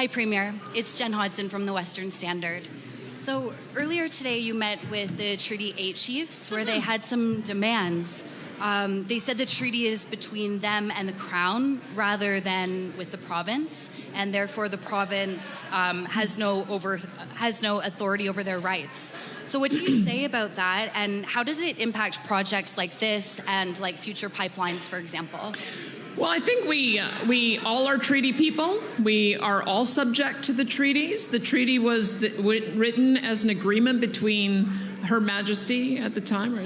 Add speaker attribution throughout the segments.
Speaker 1: Hi, Premier. It's Jen Hodson from the Western Standard. So earlier today, you met with the Treaty 8 chiefs where they had some demands. They said the treaty is between them and the Crown rather than with the province, and therefore the province has no authority over their rights. So what do you say about that, and how does it impact projects like this and like future pipelines, for example?
Speaker 2: Well, I think we all are treaty people. We are all subject to the treaties. The treaty was written as an agreement between Her Majesty at the time,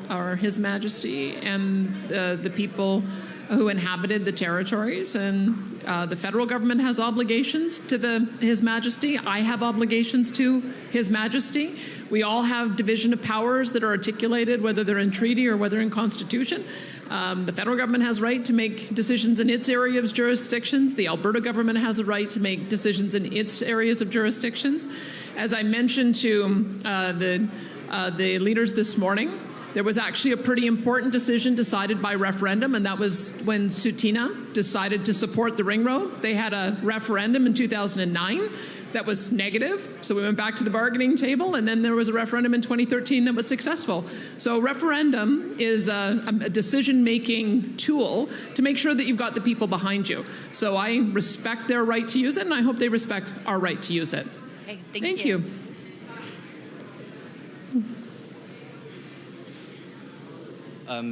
Speaker 2: or His Majesty, and the people who inhabited the territories. And the federal government has obligations to His Majesty. I have obligations to His Majesty. We all have division of powers that are articulated, whether they're in treaty or whether in constitution. The federal government has a right to make decisions in its area of jurisdictions. The Alberta government has a right to make decisions in its areas of jurisdictions. As I mentioned to the leaders this morning, there was actually a pretty important decision decided by referendum, and that was when Tsuut'ina decided to support the ring road. They had a referendum in 2009 that was negative, so we went back to the bargaining table, and then there was a referendum in 2013 that was successful. So referendum is a decision-making tool to make sure that you've got the people behind you. So I respect their right to use it, and I hope they respect our right to use it.
Speaker 1: Okay,
Speaker 2: thank you.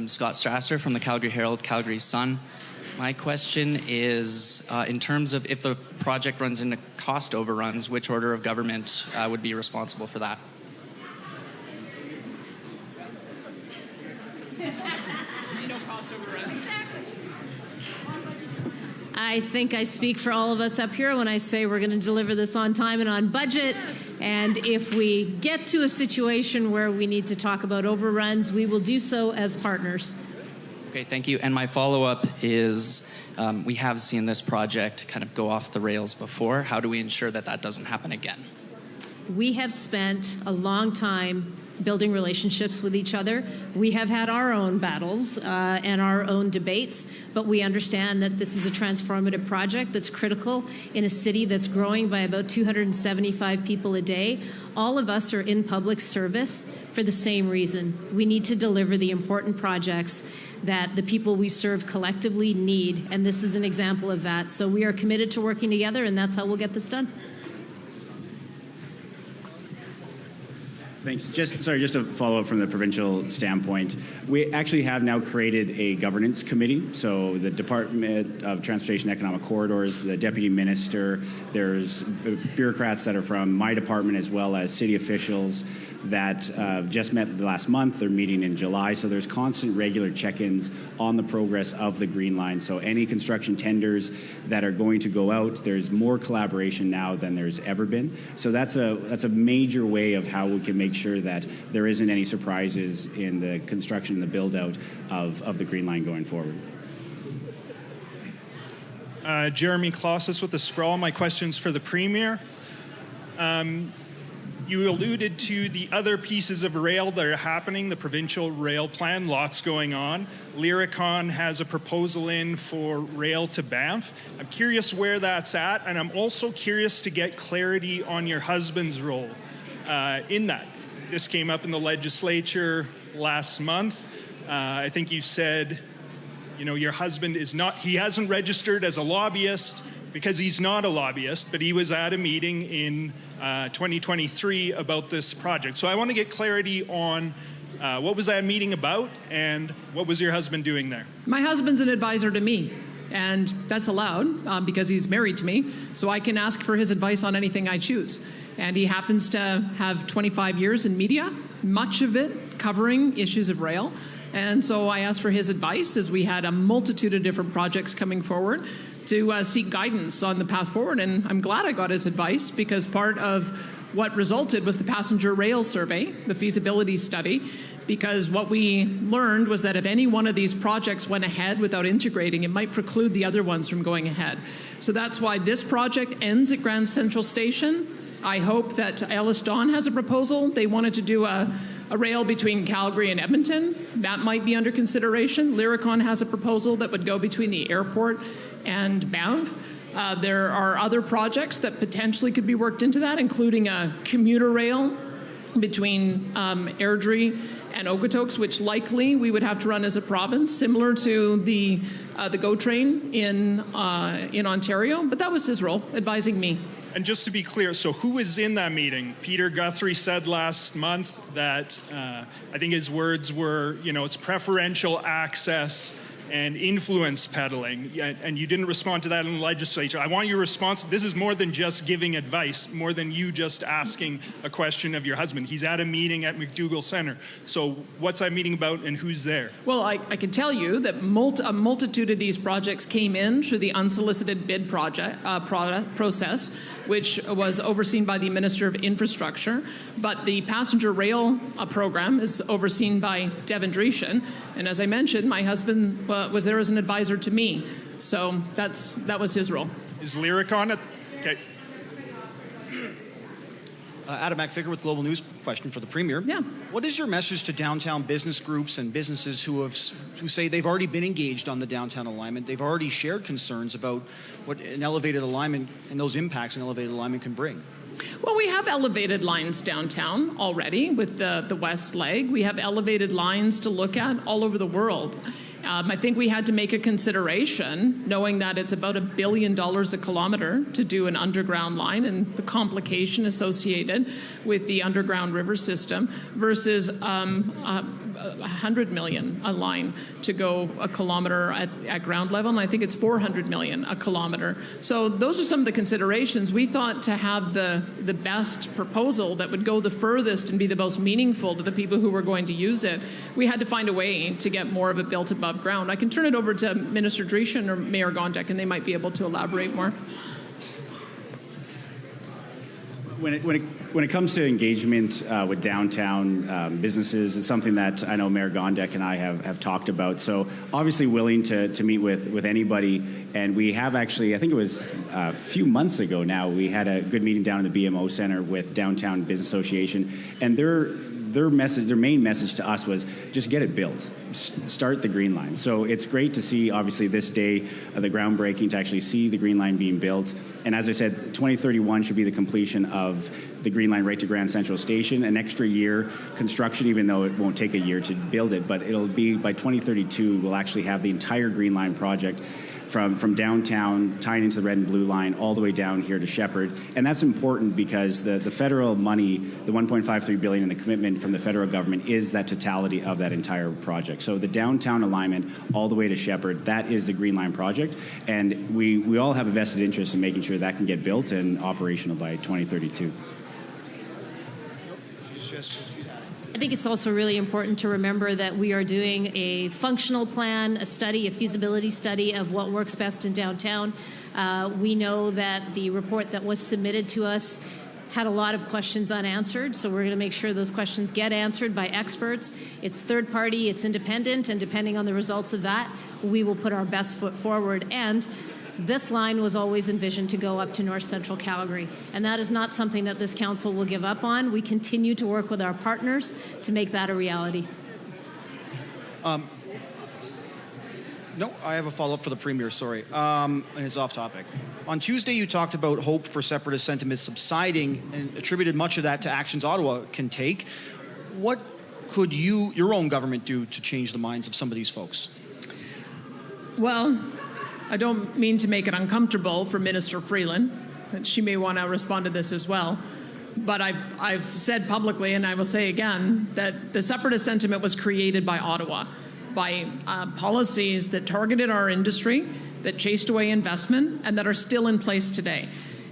Speaker 3: Scott Strasser from the Calgary Herald, Calgary Sun. My question is, in terms of if the project runs into cost overruns, which order of government would be responsible for that?
Speaker 4: I think I speak for all of us up here when I say we're going to deliver this on time and on budget. And if we get to a situation where we need to talk about overruns, we will do so as partners.
Speaker 3: Okay, thank you. And my follow-up is, we have seen this project kind of go off the rails before. How do we ensure that that doesn't happen again?
Speaker 4: We have spent a long time building relationships with each other. We have had our own battles and our own debates, but we understand that this is a transformative project that's critical in a city that's growing by about 275 people a day. All of us are in public service for the same reason. We need to deliver the important projects that the people we serve collectively need, and this is an example of that. So we are committed to working together, and that's how we'll get this done.
Speaker 5: Thanks. Just to follow up from the provincial standpoint, we actually have now created a governance committee. So the Department of Transportation and Economic Corridors, the Deputy Minister, there's bureaucrats that are from my department as well as city officials that just met last month. They're meeting in July. So there's constant regular check-ins on the progress of the Green Line. So any construction tenders that are going to go out, there's more collaboration now than there's ever been. So that's a major way of how we can make sure that there isn't any surprises in the construction and the build-out of the Green Line going forward.
Speaker 6: Jeremy Klossis with the Sprawl. My question's for the Premier. You alluded to the other pieces of rail that are happening, the provincial rail plan, lots going on. Lyricon has a proposal in for rail to Banff. I'm curious where that's at, and I'm also curious to get clarity on your husband's role in that. This came up in the legislature last month. I think you said, you know, your husband is not, he hasn't registered as a lobbyist because he's not a lobbyist, but he was at a meeting in 2023 about this project. So I want to get clarity on what was that meeting about and what was your husband doing there?
Speaker 2: My husband's an advisor to me, and that's allowed because he's married to me, so I can ask for his advice on anything I choose. And he happens to have 25 years in media, much of it covering issues of rail. And so I asked for his advice as we had a multitude of different projects coming forward to seek guidance on the path forward. And I'm glad I got his advice because part of what resulted was the passenger rail survey, the feasibility study, because what we learned was that if any one of these projects went ahead without integrating, it might preclude the other ones from going ahead. So that's why this project ends at Grand Central Station. I hope that Ellis Dawn has a proposal. They wanted to do a rail between Calgary and Edmonton. That might be under consideration. Lyricon has a proposal that would go between the airport and Banff. There are other projects that potentially could be worked into that, including a commuter rail between Airdrie and Okotoks, which likely we would have to run as a province, similar to the GO train in Ontario. But that was his role, advising me.
Speaker 6: And just to be clear, so who was in that meeting? Peter Guthrie said last month that, I think his words were, it's preferential access and influence peddling, and you didn't respond to that in the legislature. I want your response. This is more than just giving advice, more than you just asking a question of your husband. He's at a meeting at McDougall Centre. So what's that meeting about and who's there?
Speaker 2: Well, I can tell you that a multitude of these projects came in through the unsolicited bid process, which was overseen by the Minister of Infrastructure. But the passenger rail program is overseen by Devin Dreeshen. And as I mentioned, my husband was there as an advisor to me. So that was his role.
Speaker 6: Is Lyric on it? Okay.
Speaker 7: Adam McFigure with Global News. Question for the Premier.
Speaker 2: Yeah.
Speaker 7: What is your message to downtown business groups and businesses who say they've already been engaged on the downtown alignment? They've already shared concerns about what an elevated alignment and those impacts an elevated alignment can bring.
Speaker 2: Well, we have elevated lines downtown already with the west leg. We have elevated lines to look at all over the world. I think we had to make a consideration, knowing that it's about $1 billion a kilometre to do an underground line and the complication associated with the underground river system versus $100 million a line to go a kilometre at ground level, and I think it's $400 million a kilometre. So those are some of the considerations. We thought to have the best proposal that would go the furthest and be the most meaningful to the people who were going to use it, we had to find a way to get more of it built above ground. I can turn it over to Minister Dreeshen or Mayor Gondek, and they might be able to elaborate more.
Speaker 5: When it comes to engagement with downtown businesses, it's something that I know Mayor Gondek and I have talked about. So obviously willing to meet with anybody. And we have actually, I think it was a few months ago now, we had a good meeting down in the BMO Center with Downtown Business Association. And their main message to us was just get it built. Start the Green Line. So it's great to see, obviously, this day, the groundbreaking, to actually see the Green Line being built. And as I said, 2031 should be the completion of the Green Line right to Grand Central Station. An extra year construction, even though it won't take a year to build it, but it'll be by 2032, we'll actually have the entire Green Line project from downtown, tying into the red and blue line, all the way down here to Shepherd. And that's important because the federal money, the $1.53 billion and the commitment from the federal government is that totality of that entire project. So the downtown alignment all the way to Shepherd, that is the Green Line project. And we all have a vested interest in making sure that can get built and operational by 2032.
Speaker 4: I think it's also really important to remember that we are doing a functional plan, a feasibility study of what works best in downtown. We know that the report that was submitted to us had a lot of questions unanswered, so we're going to make sure those questions get answered by experts. It's third party, it's independent, and depending on the results of that, we will put our best foot forward. And this line was always envisioned to go up to north central Calgary, and that is not something that this council will give up on. We continue to work with our partners to make that a reality.
Speaker 7: No, I have a follow-up for the Premier, sorry. And it's off topic. On Tuesday, you talked about hope for separatist sentiment subsiding and attributed much of that to actions Ottawa can take. What could your own government do to change the minds of some of these folks?
Speaker 2: Well, I don't mean to make it uncomfortable for Minister Freeland, and she may want to respond to this as well. But I've said publicly, and I will say again, that the separatist sentiment was created by Ottawa, by policies that targeted our industry, that chased away investment, and that are still in place today.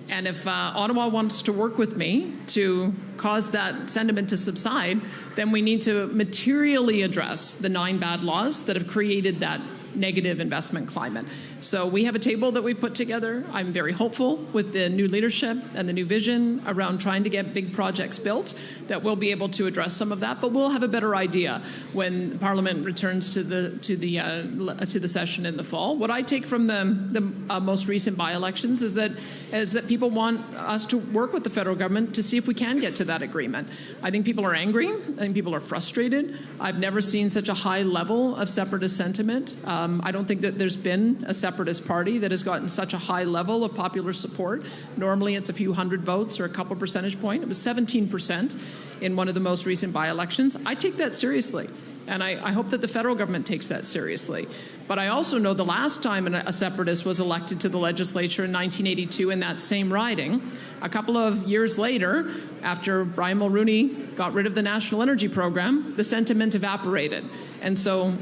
Speaker 2: And if Ottawa wants to work with me to cause that sentiment to subside, then we need to materially address the 9 bad laws that have created that negative investment climate. So we have a table that we put together. I'm very hopeful with the new leadership and the new vision around trying to get big projects built that we'll be able to address some of that. But we'll have a better idea when Parliament returns to the session in the fall. What I take from the most recent by-elections is that people want us to work with the federal government to see if we can get to that agreement. I think people are angry. I think people are frustrated. I've never seen such a high level of separatist sentiment. I don't think that there's been a separatist separatist party that has gotten such a high level of popular support. Normally it's a few hundred votes or a couple percentage points. It was 17% in one of the most recent by-elections. I take that seriously. And I hope that the federal government takes that seriously. But I also know the last time a separatist was elected to the legislature in 1982 in that same riding, a couple of years later, after Brian Mulroney got rid of the National Energy Program, the sentiment evaporated. And so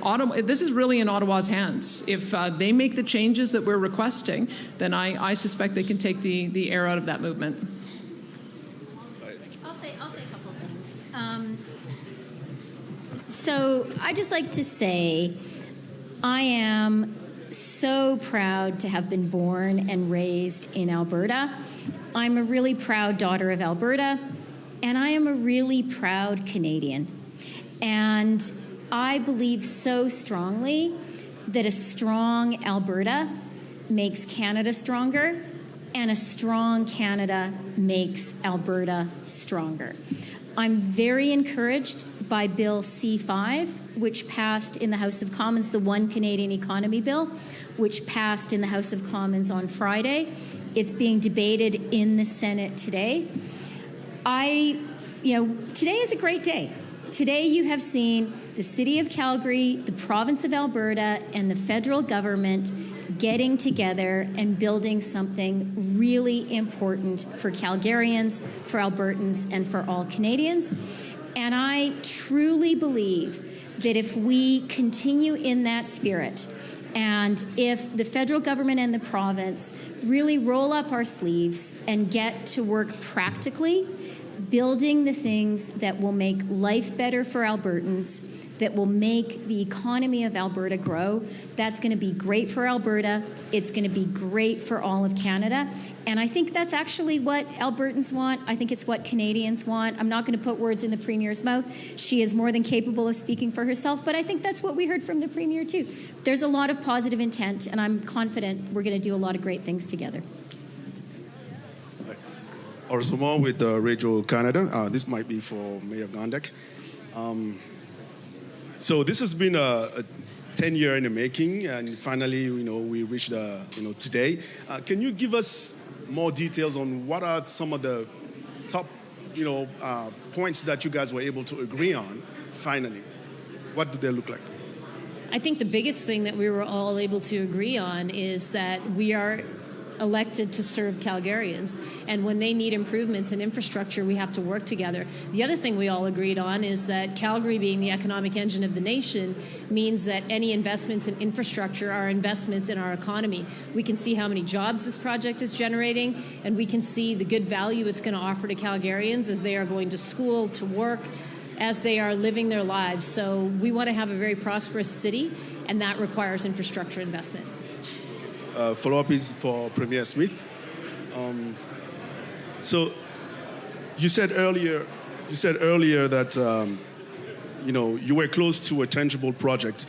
Speaker 2: this is really in Ottawa's hands. If they make the changes that we're requesting, then I suspect they can take the air out of that movement.
Speaker 8: I'll say a couple of things. So I'd just like to say I am so proud to have been born and raised in Alberta. I'm a really proud daughter of Alberta, and I am a really proud Canadian. And I believe so strongly that a strong Alberta makes Canada stronger, and a strong Canada makes Alberta stronger. I'm very encouraged by Bill C5, which passed in the House of Commons, the One Canadian Economy Bill, which passed in the House of Commons on Friday. It's being debated in the Senate today. Today is a great day. Today you have seen the City of Calgary, the Province of Alberta, and the federal government getting together and building something really important for Calgarians, for Albertans, and for all Canadians. And I truly believe that if we continue in that spirit, and if the federal government and the province really roll up our sleeves and get to work practically, building the things that will make life better for Albertans, that will make the economy of Alberta grow, that's going to be great for Alberta. It's going to be great for all of Canada. And I think that's actually what Albertans want. I think it's what Canadians want. I'm not going to put words in the Premier's mouth. She is more than capable of speaking for herself, but I think that's what we heard from the Premier too. There's a lot of positive intent, and I'm confident we're going to do a lot of great things together.
Speaker 9: Orsoma with Radio Canada. This might be for Mayor Gondek. So this has been a 10-year in the making, and finally, we reached, today. Can you give us more details on what are some of the top, points that you guys were able to agree on, finally? What do they look like?
Speaker 4: I think the biggest thing that we were all able to agree on is that we are elected to serve Calgarians, and when they need improvements in infrastructure, we have to work together. The other thing we all agreed on is that Calgary, being the economic engine of the nation, means that any investments in infrastructure are investments in our economy. We can see how many jobs this project is generating, and we can see the good value it's going to offer to Calgarians as they are going to school, to work, as they are living their lives. So we want to have a very prosperous city, and that requires infrastructure investment.
Speaker 9: Follow-up is for Premier Smith. So you said earlier that you were close to a tangible project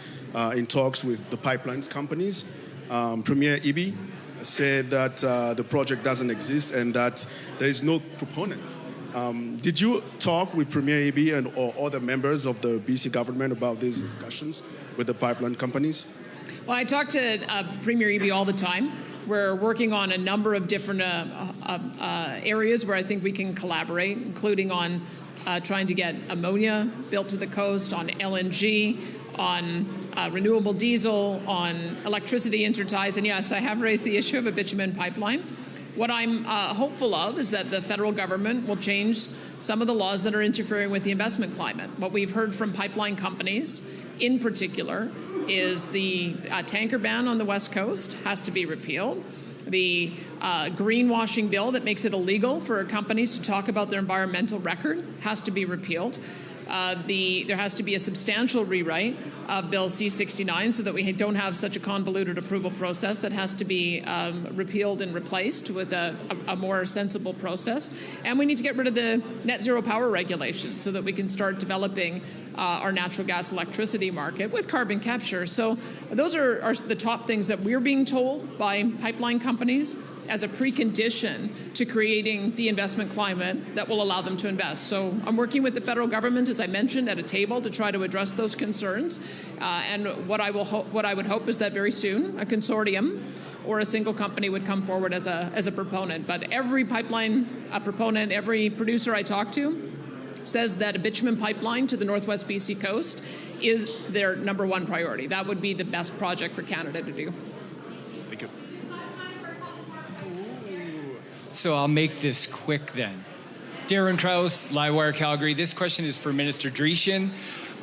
Speaker 9: in talks with the pipelines companies. Premier Eby said that the project doesn't exist and that there is no proponent. Did you talk with Premier Eby or other members of the BC government about these discussions with the pipeline companies?
Speaker 2: Well, I talk to Premier Eby all the time. We're working on a number of different areas where I think we can collaborate, including on trying to get ammonia built to the coast, on LNG, on renewable diesel, on electricity interties. And yes, I have raised the issue of a bitumen pipeline. What I'm hopeful of is that the federal government will change some of the laws that are interfering with the investment climate. What we've heard from pipeline companies in particular is the tanker ban on the West Coast has to be repealed. The greenwashing bill that makes it illegal for companies to talk about their environmental record has to be repealed. There has to be a substantial rewrite of Bill C-69 so that we don't have such a convoluted approval process. That has to be repealed and replaced with a more sensible process. And we need to get rid of the net zero power regulations so that we can start developing our natural gas electricity market with carbon capture. So those are the top things that we're being told by pipeline companies. as a precondition to creating the investment climate that will allow them to invest. So I'm working with the federal government, as I mentioned, at a table to try to address those concerns. And what I would hope is that very soon a consortium or a single company would come forward as a proponent. But every pipeline proponent, every producer I talk to says that a bitumen pipeline to the Northwest BC coast is their number one priority. That would be the best project for Canada to do.
Speaker 10: Thank you.
Speaker 11: So I'll make this quick then. Darren Krause, Livewire Calgary. This question is for Minister Dreeshen.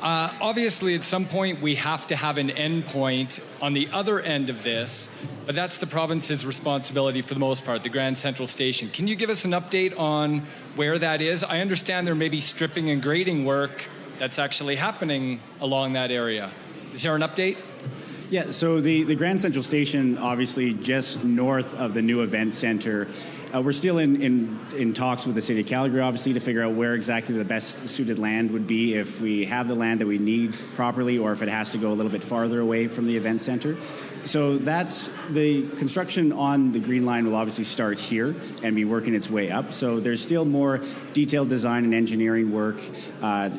Speaker 11: Obviously, at some point, we have to have an end point on the other end of this, but that's the province's responsibility for the most part, the Grand Central Station. Can you give us an update on where that is? I understand there may be stripping and grading work that's actually happening along that area. Is there an update?
Speaker 5: Yeah, so the Grand Central Station, obviously just north of the new event center. We're still in talks with the City of Calgary, obviously, to figure out where exactly the best suited land would be, if we have the land that we need properly or if it has to go a little bit farther away from the event center. So that's the construction on the Green Line will obviously start here and be working its way up. So there's still more detailed design and engineering work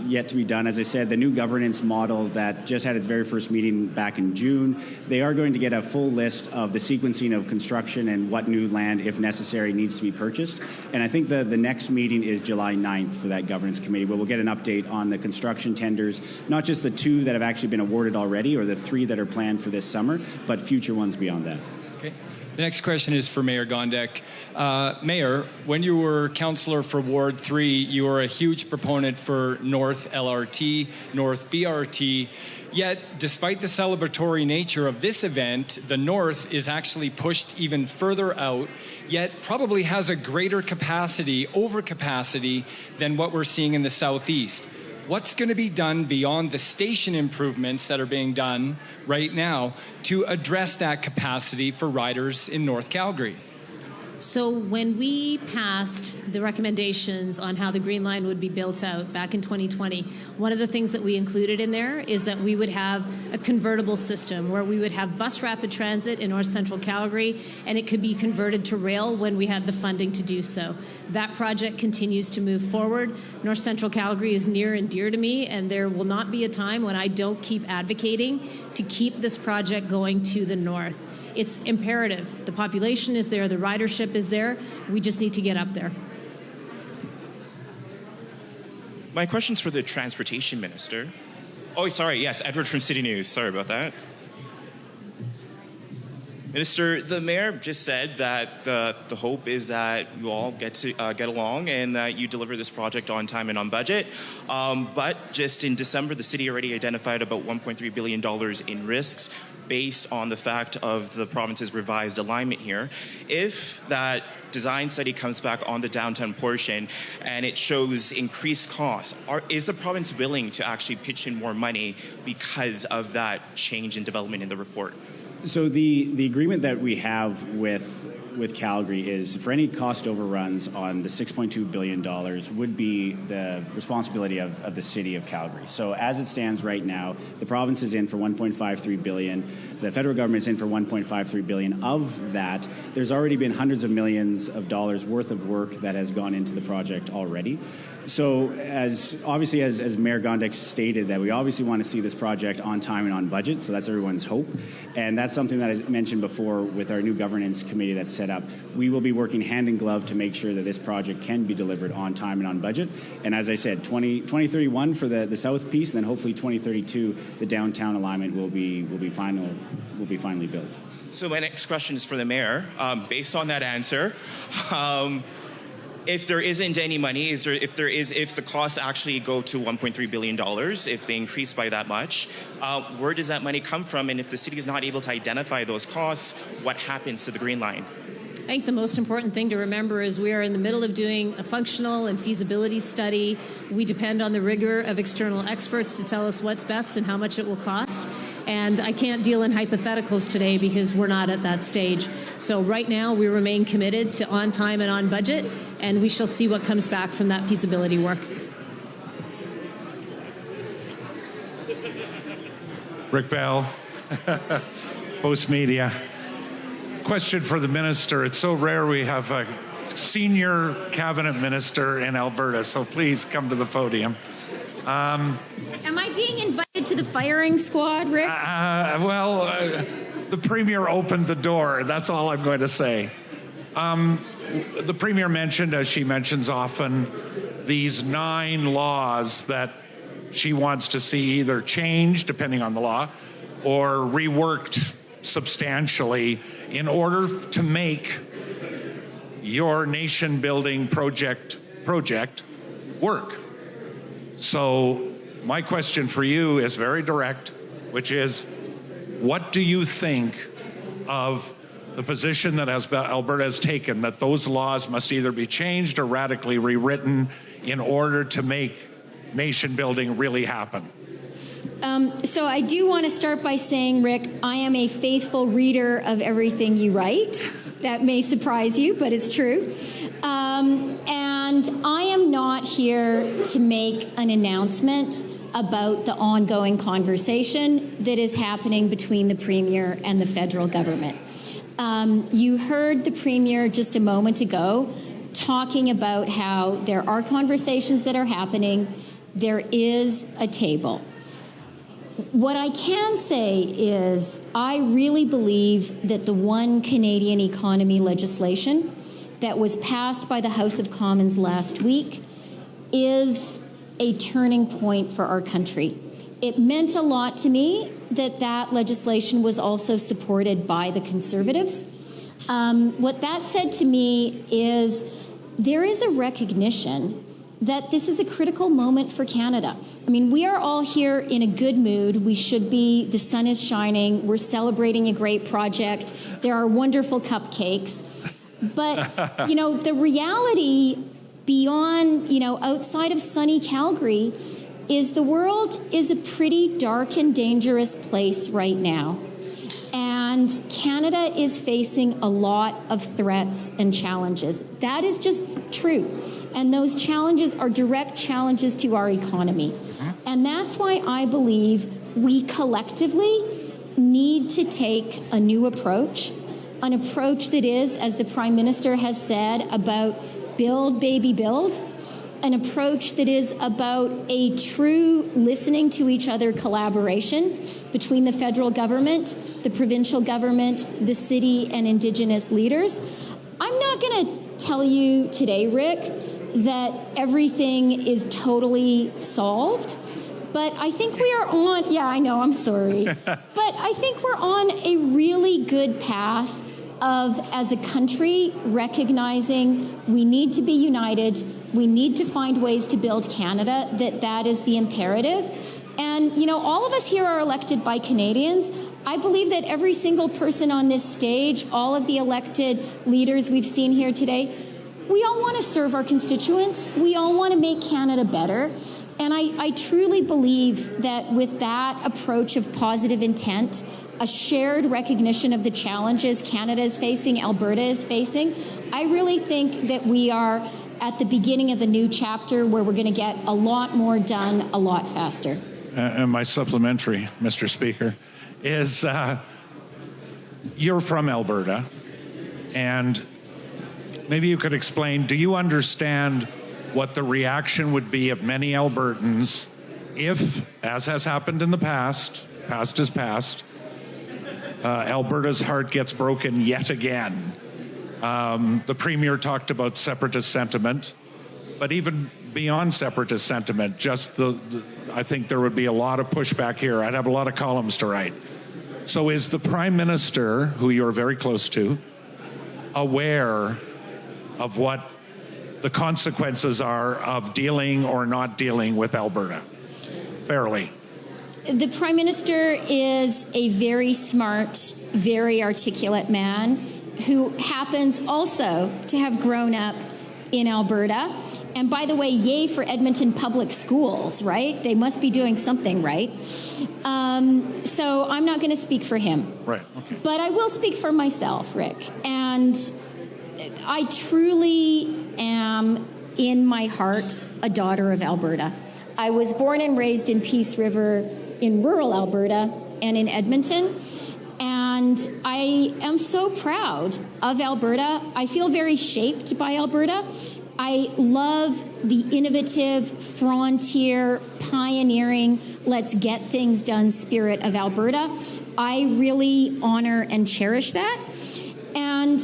Speaker 5: yet to be done. As I said, the new governance model that just had its very first meeting back in June, they are going to get a full list of the sequencing of construction and what new land, if necessary, needs to be purchased. And I think the next meeting is July 9th for that governance committee, where we'll get an update on the construction tenders, not just the 2 that have actually been awarded already or the 3 that are planned for this summer, but future ones beyond that.
Speaker 11: Okay. The next question is for Mayor Gondek. Mayor, when you were councillor for Ward 3, you were a huge proponent for North LRT, North BRT. Yet, despite the celebratory nature of this event, the North is actually pushed even further out, yet probably has a greater capacity, overcapacity, than what we're seeing in the Southeast. What's going to be done beyond the station improvements that are being done right now to address that capacity for riders in North Calgary?
Speaker 4: So when we passed the recommendations on how the Green Line would be built out back in 2020, one of the things that we included in there is that we would have a convertible system where we would have bus rapid transit in North Central Calgary, and it could be converted to rail when we had the funding to do so. That project continues to move forward. North Central Calgary is near and dear to me, and there will not be a time when I don't keep advocating to keep this project going to the north. It's imperative. The population is there, the ridership is there. We just need to get up there.
Speaker 10: My question's for the Transportation Minister. Oh, sorry, yes, Edward from City News. Sorry about that. Minister, the mayor just said that the hope is that you all get along and that you deliver this project on time and on budget. But just in December, the city already identified about $1.3 billion in risks based on the fact of the province's revised alignment here. If that design study comes back on the downtown portion and it shows increased costs, is the province willing to actually pitch in more money because of that change in development in the report?
Speaker 5: So the agreement that we have with Calgary is for any cost overruns on the $6.2 billion would be the responsibility of the city of Calgary. So as it stands right now, the province is in for $1.53 billion. The federal government is in for $1.53 billion. Of that, there's already been hundreds of millions of dollars worth of work that has gone into the project already. So as Mayor Gondek stated, that we obviously want to see this project on time and on budget, so that's everyone's hope. And that's something that I mentioned before with our new governance committee that's set up. We will be working hand in glove to make sure that this project can be delivered on time and on budget. And as I said, 2031 for the south piece, then hopefully 2032, the downtown alignment will be finally built.
Speaker 10: So my next question is for the mayor. Based on that answer, if there isn't any money, if the costs actually go to $1.3 billion, if they increase by that much, where does that money come from? And if the city is not able to identify those costs, what happens to the Green Line?
Speaker 4: I think the most important thing to remember is we are in the middle of doing a functional and feasibility study. We depend on the rigor of external experts to tell us what's best and how much it will cost. And I can't deal in hypotheticals today because we're not at that stage. So right now we remain committed to on time and on budget, and we shall see what comes back from that feasibility work.
Speaker 12: Rick Bell, Post Media. question for the minister. It's so rare we have a senior cabinet minister in Alberta, so please come to the podium.
Speaker 8: Am I being invited to the firing squad, Rick?
Speaker 12: The Premier opened the door. That's all I'm going to say. The Premier mentioned, as she mentions often, these 9 laws that she wants to see either changed, depending on the law, or reworked substantially in order to make your nation-building project work. So my question for you is very direct, which is, what do you think of the position that Alberta has taken, that those laws must either be changed or radically rewritten in order to make nation building really happen?
Speaker 8: So I do want to start by saying, Rick, I am a faithful reader of everything you write. That may surprise you, but it's true. And I am not here to make an announcement about the ongoing conversation that is happening between the Premier and the federal government. You heard the Premier just a moment ago talking about how there are conversations that are happening. There is a table. What I can say is I really believe that the One Canadian Economy legislation that was passed by the House of Commons last week is a turning point for our country. It meant a lot to me that that legislation was also supported by the Conservatives. What that said to me is there is a recognition that this is a critical moment for Canada. I mean, we are all here in a good mood. We should be. The sun is shining. We're celebrating a great project. There are wonderful cupcakes. But, you know, the reality beyond, you know, outside of sunny Calgary is the world is a pretty dark and dangerous place right now. And Canada is facing a lot of threats and challenges. That is just true. And those challenges are direct challenges to our economy. And that's why I believe we collectively need to take a new approach, an approach that is, as the Prime Minister has said, about build, baby, build, an approach that is about a true listening to each other collaboration between the federal government, the provincial government, the city, and Indigenous leaders. I'm not going to tell you today, Rick, that everything is totally solved, but I think we are on, yeah, I know, I'm sorry, but I think we're on a really good path of, as a country, recognizing we need to be united, we need to find ways to build Canada, that is the imperative. And, you know, all of us here are elected by Canadians. I believe that every single person on this stage, all of the elected leaders we've seen here today, we all want to serve our constituents. We all want to make Canada better. And I truly believe that with that approach of positive intent, a shared recognition of the challenges Canada is facing, Alberta is facing, I really think that we are at the beginning of a new chapter where we're going to get a lot more done a lot faster.
Speaker 12: And my supplementary, Mr. Speaker, is you're from Alberta, and maybe you could explain, do you understand what the reaction would be of many Albertans if, as has happened in the past is past, Alberta's heart gets broken yet again? The Premier talked about separatist sentiment, but even beyond separatist sentiment, just I think there would be a lot of pushback here. I'd have a lot of columns to write. So is the Prime Minister, who you're very close to, aware of what the consequences are of dealing or not dealing with Alberta fairly?
Speaker 8: The Prime Minister is a very smart, very articulate man who happens also to have grown up in Alberta. And by the way, yay for Edmonton Public Schools, right? They must be doing something right. So I'm not going to speak for him.
Speaker 12: Right. Okay.
Speaker 8: But I will speak for myself, Rick. And I truly am, in my heart, a daughter of Alberta. I was born and raised in Peace River in rural Alberta and in Edmonton. And And I am so proud of Alberta. I feel very shaped by Alberta. I love the innovative, frontier, pioneering, let's get things done spirit of Alberta. I really honor and cherish that. And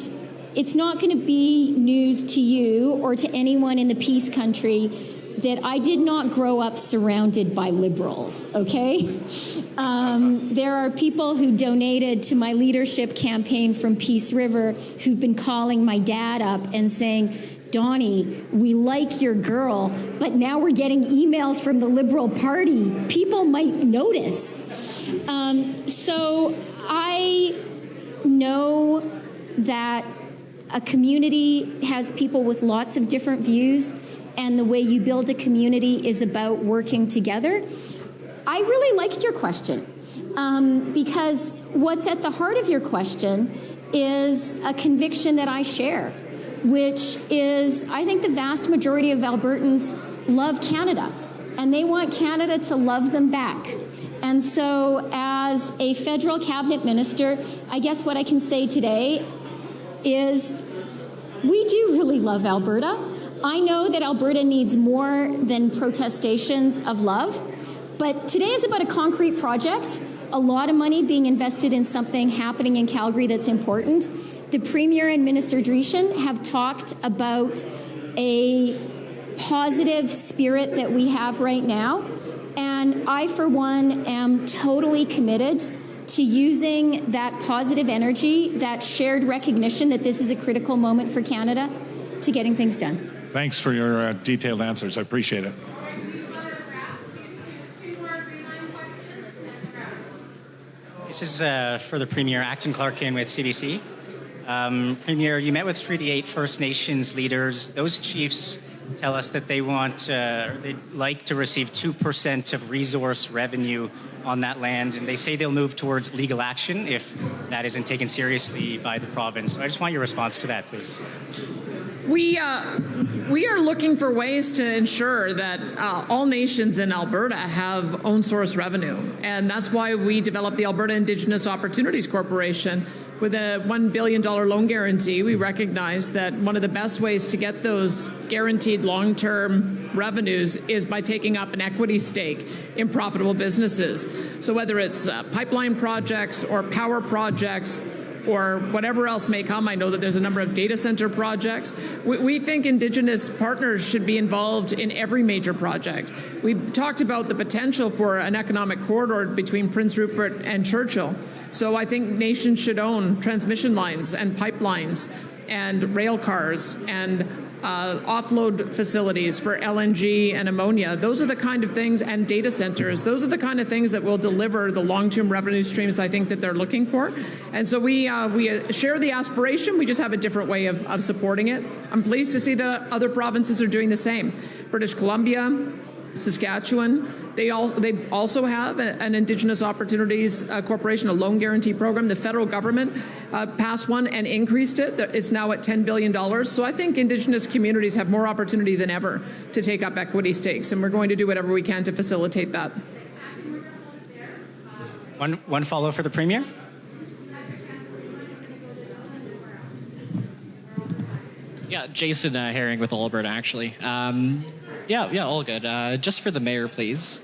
Speaker 8: it's not going to be news to you or to anyone in the Peace Country that I did not grow up surrounded by liberals, okay? There are people who donated to my leadership campaign from Peace River who've been calling my dad up and saying, Donnie, we like your girl, but now we're getting emails from the Liberal Party. People might notice. So I know that a community has people with lots of different views, and the way you build a community is about working together. I really liked your question because what's at the heart of your question is a conviction that I share, which is I think the vast majority of Albertans love Canada, and they want Canada to love them back. And so as a federal cabinet minister, I guess what I can say today is we do really love Alberta. I know that Alberta needs more than protestations of love, but today is about a concrete project, a lot of money being invested in something happening in Calgary that's important. The Premier and Minister Dreeshen have talked about a positive spirit that we have right now, and I, for one, am totally committed to using that positive energy, that shared recognition that this is a critical moment for Canada, to getting things done.
Speaker 12: Thanks for your detailed answers. I appreciate it.
Speaker 13: This is for the Premier, Acton Clarkin with CBC. Premier, you met with Treaty 8 First Nations leaders. Those chiefs tell us that they want, they'd like to receive 2% of resource revenue on that land, and they say they'll move towards legal action if that isn't taken seriously by the province. So I just want your response to that, please.
Speaker 2: We are looking for ways to ensure that all nations in Alberta have own source revenue, and that's why we developed the Alberta Indigenous Opportunities Corporation. With a $1 billion loan guarantee, we recognize that one of the best ways to get those guaranteed long-term revenues is by taking up an equity stake in profitable businesses. So whether it's pipeline projects or power projects or whatever else may come, I know that there's a number of data center projects. We think Indigenous partners should be involved in every major project. We've talked about the potential for an economic corridor between Prince Rupert and Churchill. So I think nations should own transmission lines and pipelines and rail cars and offload facilities for LNG and ammonia. Those are the kind of things, and data centers, those are the kind of things that will deliver the long-term revenue streams I think that they're looking for. And so we share the aspiration, we just have a different way of supporting it. I'm pleased to see that other provinces are doing the same. British Columbia, Saskatchewan, they also have an Indigenous Opportunities Corporation, a loan guarantee program. The federal government passed one and increased it. It's now at $10 billion. So I think Indigenous communities have more opportunity than ever to take up equity stakes, and we're going to do whatever we can to facilitate that.
Speaker 13: One follow for the Premier.
Speaker 14: Yeah, Jason Herring with Alberta, actually. Yeah, all good. Just for the mayor, please.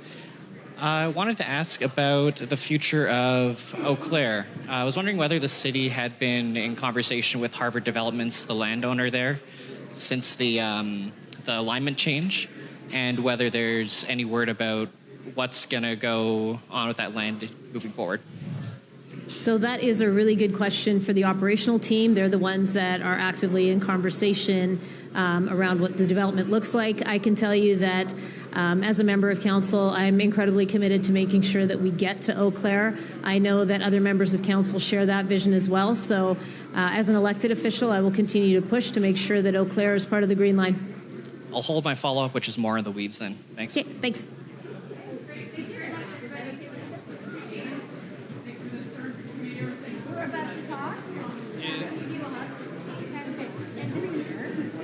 Speaker 14: I wanted to ask about the future of Eau Claire. I was wondering whether the city had been in conversation with Harvard Developments, the landowner there, since the alignment change, and whether there's any word about what's going to go on with that land moving forward.
Speaker 4: So that is a really good question for the operational team. They're the ones that are actively in conversation around what the development looks like. I can tell you that as a member of council, I'm incredibly committed to making sure that we get to Eau Claire. I know that other members of council share that vision as well. So as an elected official, I will continue to push to make sure that Eau Claire is part of the Green Line.
Speaker 14: I'll hold my follow-up, which is more in the weeds then. Thanks.
Speaker 4: Okay, thanks.